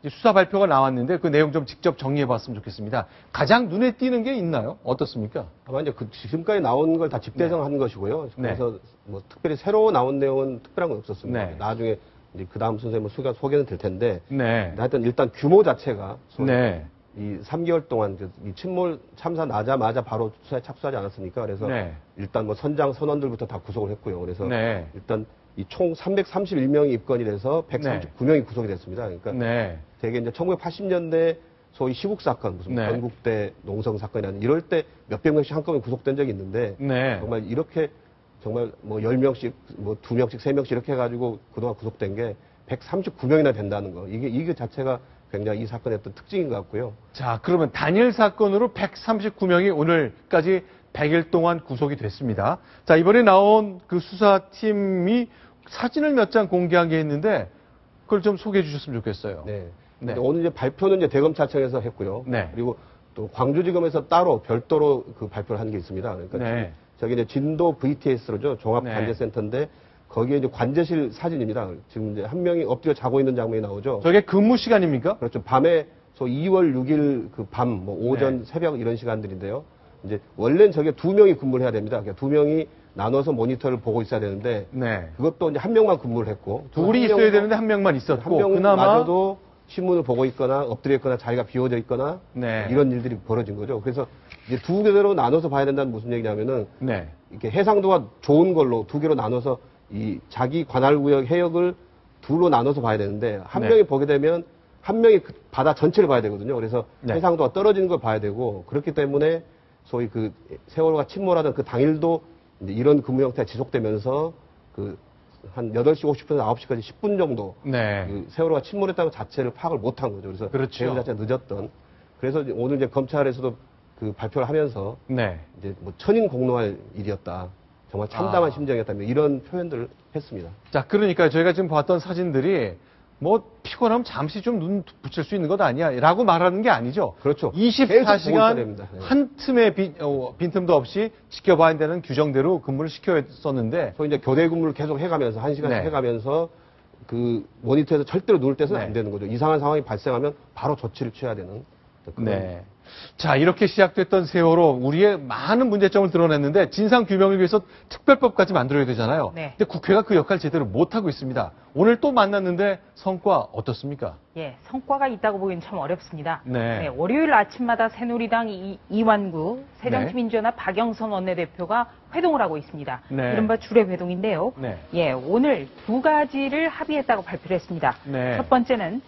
이제 수사 발표가 나왔는데 그 내용 좀 직접 정리해봤으면 좋겠습니다. 가장 눈에 띄는 게 있나요? 어떻습니까? 아마 이제 그 지금까지 나온 걸 다 집대성한 것이고요. 그래서 뭐 특별히 새로 나온 내용은 특별한 건 없었습니다. 나중에 이제 그 다음 순서에 뭐 소개는 될 텐데. 하여튼 일단 규모 자체가 이 3개월 동안 이 침몰 참사 나자마자 바로 수사에 착수하지 않았습니까? 그래서 일단 뭐 선장 선원들부터 다 구속을 했고요. 그래서 일단 이 총 331명이 입건이 돼서 139명이 구속이 됐습니다. 그러니까 되게 이제 1980년대 소위 시국 사건, 무슨 건국대 농성 사건이라는 이럴 때 몇백 명씩 한꺼번에 구속된 적이 있는데 정말 이렇게 정말 뭐 10명씩, 뭐 2명씩, 3명씩 이렇게 해가지고 그동안 구속된 게 139명이나 된다는 거. 이게 자체가 굉장히 이 사건의 어떤 특징인 것 같고요. 자, 그러면 단일 사건으로 139명이 오늘까지 100일 동안 구속이 됐습니다. 자, 이번에 나온 그 수사팀이 사진을 몇 장 공개한 게 있는데 그걸 좀 소개해 주셨으면 좋겠어요. 오늘 이제 발표는 이제 대검찰청에서 했고요. 그리고 또 광주지검에서 따로 별도로 그 발표를 한 게 있습니다. 그러니까 저기 이제 진도 VTS로죠. 종합관제센터인데 거기에 이제 관제실 사진입니다. 지금 이제 한 명이 엎드려 자고 있는 장면이 나오죠. 저게 근무 시간입니까? 그렇죠. 밤에 2월 6일 그 밤, 뭐 오전, 새벽 이런 시간들인데요. 이제 원래는 저게 2명이 근무를 해야 됩니다. 그러니까 2명이 나눠서 모니터를 보고 있어야 되는데 그것도 이제 한 명만 근무를 했고 둘이 있어야 되는데 한 명만 있었고 한 명마저도 신문을 보고 있거나 엎드려 있거나 자리가 비워져 있거나 이런 일들이 벌어진 거죠. 그래서 이제 두 개로 나눠서 봐야 된다는 무슨 얘기냐면은 이렇게 해상도가 좋은 걸로 두 개로 나눠서 이 자기 관할 구역 해역을 둘로 나눠서 봐야 되는데 한 명이 보게 되면 한 명이 그 바다 전체를 봐야 되거든요. 그래서 해상도가 떨어지는 걸 봐야 되고 그렇기 때문에 소위 그 세월호가 침몰하던 그 당일도 이제 이런 근무 형태가 지속되면서 그 한 8시 50분에서 9시까지 10분 정도 그 세월호가 침몰했다는 것 자체를 파악을 못한 거죠. 그래서 대응 자체가 늦었던. 그래서 오늘 이제 검찰에서도 그 발표를 하면서 이제 뭐 천인 공노할 일이었다. 정말 참담한 심정이었다며 이런 표현들을 했습니다. 자, 그러니까 저희가 지금 봤던 사진들이 뭐 피곤하면 잠시 좀 눈 붙일 수 있는 것 아니야 라고 말하는 게 아니죠. 그렇죠. 24시간 한 틈의 빈틈도 없이 지켜봐야 되는 규정대로 근무를 시켰었는데 소위 이제 교대 근무를 계속 해가면서 1시간씩 해가면서 그 모니터에서 절대로 누울 때서는 안 되는 거죠. 이상한 상황이 발생하면 바로 조치를 취해야 되는. 자, 이렇게 시작됐던 세월호 우리의 많은 문제점을 드러냈는데 진상 규명을 위해서 특별법까지 만들어야 되잖아요. 근데 국회가 그 역할 제대로 못하고 있습니다. 오늘 또 만났는데 성과 어떻습니까? 성과가 있다고 보기는 참 어렵습니다. 월요일 아침마다 새누리당 이완구, 새정치민주연합 박영선 원내대표가 회동을 하고 있습니다. 이른바 주례 회동인데요. 오늘 두 가지를 합의했다고 발표를 했습니다. 첫 번째는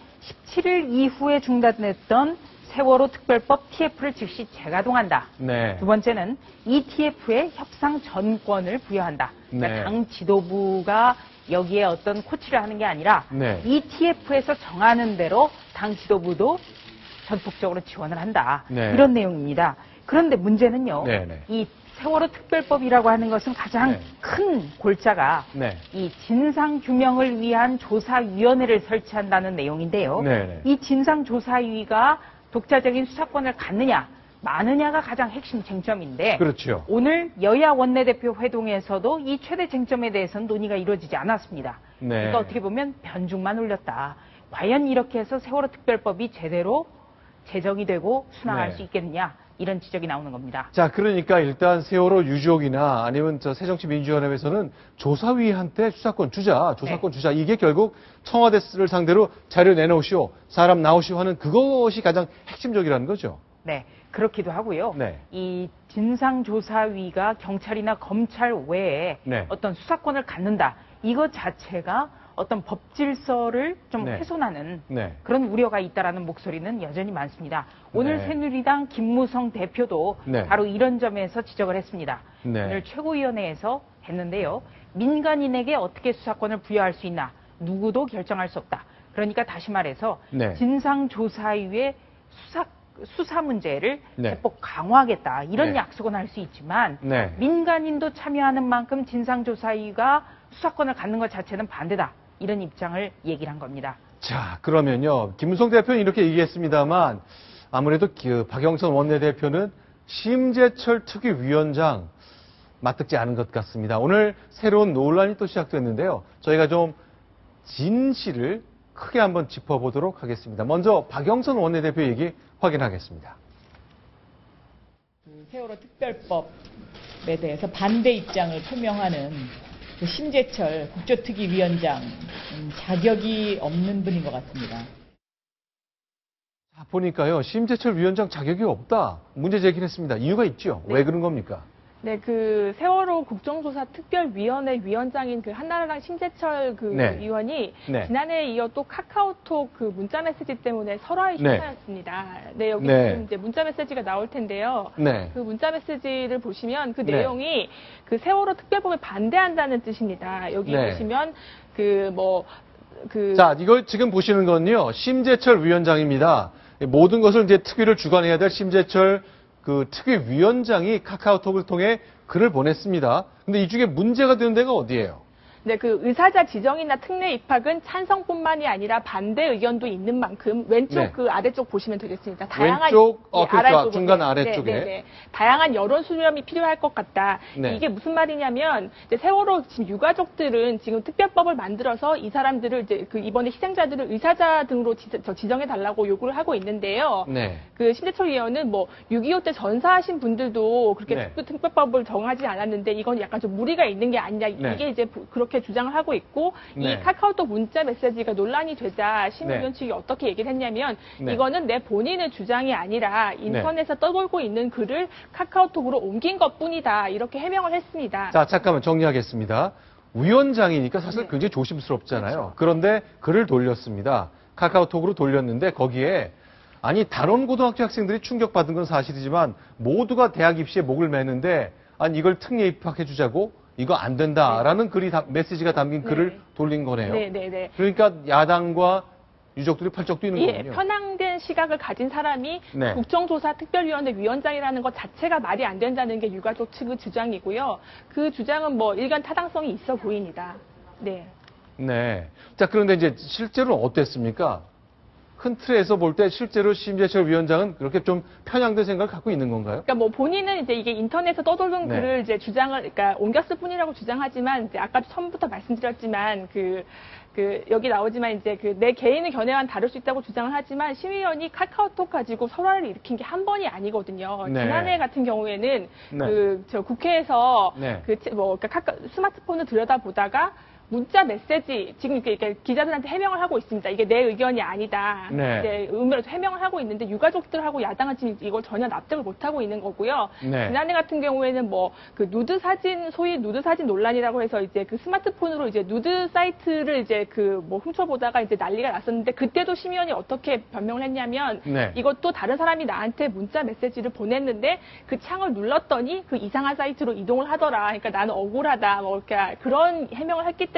17일 이후에 중단됐던 세월호 특별법 TF를 즉시 재가동한다. 두 번째는 이 TF에 협상 전권을 부여한다. 그러니까 당 지도부가 여기에 어떤 코치를 하는 게 아니라 이 TF에서 정하는 대로 당 지도부도 전폭적으로 지원을 한다. 이런 내용입니다. 그런데 문제는요. 이 세월호 특별법이라고 하는 것은 가장 큰 골자가 이 진상규명을 위한 조사위원회를 설치한다는 내용인데요. 이 진상조사위가 독자적인 수사권을 갖느냐, 마느냐가 가장 핵심 쟁점인데 오늘 여야 원내대표 회동에서도 이 최대 쟁점에 대해서는 논의가 이루어지지 않았습니다. 그러니까 어떻게 보면 변죽만 올렸다. 과연 이렇게 해서 세월호 특별법이 제대로 제정이 되고 순항할 수 있겠느냐 이런 지적이 나오는 겁니다. 자, 그러니까 일단 세월호 유족이나 아니면 저 새정치민주연합에서는 조사위한테 수사권 주자, 주자. 이게 결국 청와대를 상대로 자료 내놓으시오, 사람 나오시오 하는 그것이 가장 핵심적이라는 거죠. 그렇기도 하고요. 이 진상조사위가 경찰이나 검찰 외에 어떤 수사권을 갖는다. 이것 자체가 어떤 법 질서를 좀 훼손하는 그런 우려가 있다라는 목소리는 여전히 많습니다. 오늘 새누리당 김무성 대표도 바로 이런 점에서 지적을 했습니다. 오늘 최고위원회에서 했는데요. 민간인에게 어떻게 수사권을 부여할 수 있나 누구도 결정할 수 없다. 그러니까 다시 말해서 진상조사위의 수사 문제를 대폭 강화하겠다. 이런 약속은 할 수 있지만 민간인도 참여하는 만큼 진상조사위가 수사권을 갖는 것 자체는 반대다. 이런 입장을 얘기를 한 겁니다. 자, 그러면요. 김무성 대표는 이렇게 얘기했습니다만 아무래도 박영선 원내대표는 심재철 특위위원장 맞듣지 않은 것 같습니다. 오늘 새로운 논란이 또 시작됐는데요. 저희가 좀 진실을 크게 한번 짚어보도록 하겠습니다. 먼저 박영선 원내대표 얘기 확인하겠습니다. 세월호 특별법에 대해서 반대 입장을 표명하는 심재철 국조특위위원장 자격이 없는 분인 것 같습니다. 자, 보니까요. 심재철 위원장 자격이 없다. 문제 제기를 했습니다. 이유가 있죠. 네. 왜 그런 겁니까? 네, 그 세월호 국정조사 특별위원회 위원장인 그 한나라당 심재철 그 네. 의원이 네. 지난해에 이어 또 카카오톡 그 문자 메시지 때문에 설화의 네. 휘말렸습니다. 네, 여기 네. 지금 이제 문자 메시지가 나올 텐데요. 네. 그 문자 메시지를 보시면 그 네. 내용이 그 세월호 특별법에 반대한다는 뜻입니다. 여기 네. 보시면 자, 이걸 지금 보시는 건요. 심재철 위원장입니다. 모든 것을 이제 특위를 주관해야 될 심재철 그 특위위원장이 카카오톡을 통해 글을 보냈습니다. 근데 이 중에 문제가 되는 데가 어디예요? 네, 그 의사자 지정이나 특례 입학은 찬성뿐만이 아니라 반대 의견도 있는 만큼 왼쪽 네. 그 아래쪽 보시면 되겠습니다. 다양한 왼쪽, 그러니까 아래쪽으로. 중간 아래쪽에. 네. 다양한 여론 수렴이 필요할 것 같다. 네. 이게 무슨 말이냐면 이제 세월호 지금 유가족들은 지금 특별법을 만들어서 이 사람들을 이제 그 이번에 희생자들을 의사자 등으로 지정해 달라고 요구를 하고 있는데요. 네. 그 심재철 의원은 뭐 6.25 때 전사하신 분들도 그렇게 네. 특별법을 정하지 않았는데 이건 약간 좀 무리가 있는 게 아니냐. 네. 이게 이제 그렇게 주장을 하고 있고 네. 이 카카오톡 문자 메시지가 논란이 되자 네. 심의위원 측이 어떻게 얘기를 했냐면 네. 이거는 내 본인의 주장이 아니라 인터넷에 떠돌고 있는 글을 카카오톡으로 옮긴 것뿐이다. 이렇게 해명을 했습니다. 자, 잠깐만 정리하겠습니다. 위원장이니까 사실 네. 굉장히 조심스럽잖아요. 그렇죠. 그런데 글을 돌렸습니다. 카카오톡으로 돌렸는데 거기에 아니 단원 고등학교 학생들이 충격받은 건 사실이지만 모두가 대학 입시에 목을 매는데 아니 이걸 특례 입학해 주자고 이거 안 된다라는 글이 메시지가 담긴 네. 글을 돌린 거네요. 네. 그러니까 야당과 유족들이 팔쩍 뛰는 예, 거군요. 편향된 시각을 가진 사람이 네. 국정조사 특별위원회 위원장이라는 것 자체가 말이 안 된다는 게 유가족 측의 주장이고요. 그 주장은 뭐 일견 타당성이 있어 보입니다. 네. 네. 자, 그런데 이제 실제로는 어땠습니까? 큰 틀에서 볼 때 실제로 심재철 위원장은 그렇게 좀 편향된 생각을 갖고 있는 건가요? 그러니까 뭐 본인은 이제 이게 인터넷에 떠돌던 네. 글을 이제 그러니까 옮겼을 뿐이라고 주장하지만 이제 아까 처음부터 말씀드렸지만 여기 나오지만 이제 내 개인의 견해와는 다를 수 있다고 주장을 하지만 심의위원이 카카오톡 가지고 설화를 일으킨 게 한 번이 아니거든요. 네. 지난해 같은 경우에는 네. 저 국회에서 네. 그러니까 스마트폰을 들여다보다가 문자 메시지 지금 이렇게 기자들한테 해명을 하고 있습니다. 이게 내 의견이 아니다. 네. 이제 의무로 해명을 하고 있는데 유가족들하고 야당은 지금 이걸 전혀 납득을 못 하고 있는 거고요. 네. 지난해 같은 경우에는 뭐 그 누드 사진 소위 누드 사진 논란이라고 해서 이제 그 스마트폰으로 이제 누드 사이트를 이제 뭐 훔쳐보다가 이제 난리가 났었는데 그때도 심의원이 어떻게 변명을 했냐면 네. 이것도 다른 사람이 나한테 문자 메시지를 보냈는데 그 창을 눌렀더니 그 이상한 사이트로 이동을 하더라. 그러니까 나는 억울하다. 뭐 이렇게 그런 해명을 했기 때문에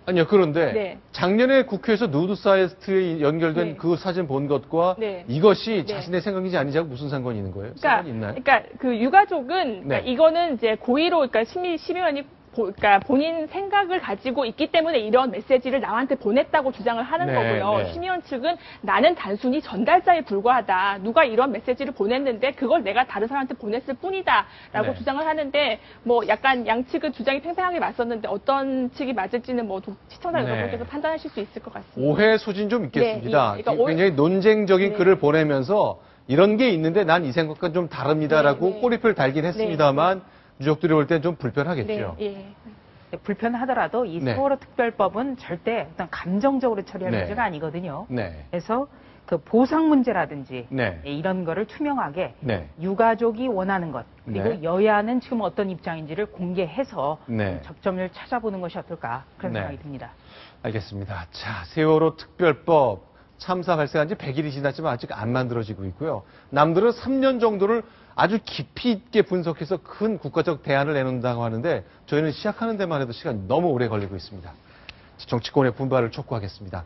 아니요, 그런데 네. 작년에 국회에서 누드 사이트에 연결된 네. 그 사진 본 것과 네. 이것이 네. 자신의 생각인지 아닌지 하고 무슨 상관이 있는 거예요? 상관이 있나요? 그러니까 그 유가족은 그러니까 네. 이거는 이제 고의로 그러니까 심의원이 그러니까 본인 생각을 가지고 있기 때문에 이런 메시지를 남한테 보냈다고 주장을 하는 네, 거고요. 네. 심의원 측은 나는 단순히 전달자에 불과하다. 누가 이런 메시지를 보냈는데 그걸 내가 다른 사람한테 보냈을 뿐이다라고 네. 주장을 하는데 뭐 약간 양측의 주장이 팽팽하게 맞섰는데 어떤 측이 맞을지는 뭐 시청자 네. 여러분께서 판단하실 수 있을 것 같습니다. 오해 소진 좀 있겠습니다. 네, 그러니까 굉장히 논쟁적인 네. 글을 보내면서 이런 게 있는데 난 이 생각과 좀 다릅니다라고 네. 꼬리표를 달긴 했습니다만 유족들이 볼 땐 좀 불편하겠죠. 네. 불편하더라도 이 네. 세월호 특별법은 절대 어떤 감정적으로 처리할 네. 문제가 아니거든요. 네. 그래서 그 보상 문제라든지 네. 이런 거를 투명하게 네. 유가족이 원하는 것 그리고 네. 여야는 지금 어떤 입장인지를 공개해서 네. 접점을 찾아보는 것이 어떨까 그런 네. 생각이 듭니다. 알겠습니다. 자, 세월호 특별법 참사 발생한 지 100일이 지났지만 아직 안 만들어지고 있고요. 남들은 3년 정도를 아주 깊이 있게 분석해서 큰 국가적 대안을 내놓는다고 하는데 저희는 시작하는 데만 해도 시간이 너무 오래 걸리고 있습니다. 정치권의 분발을 촉구하겠습니다.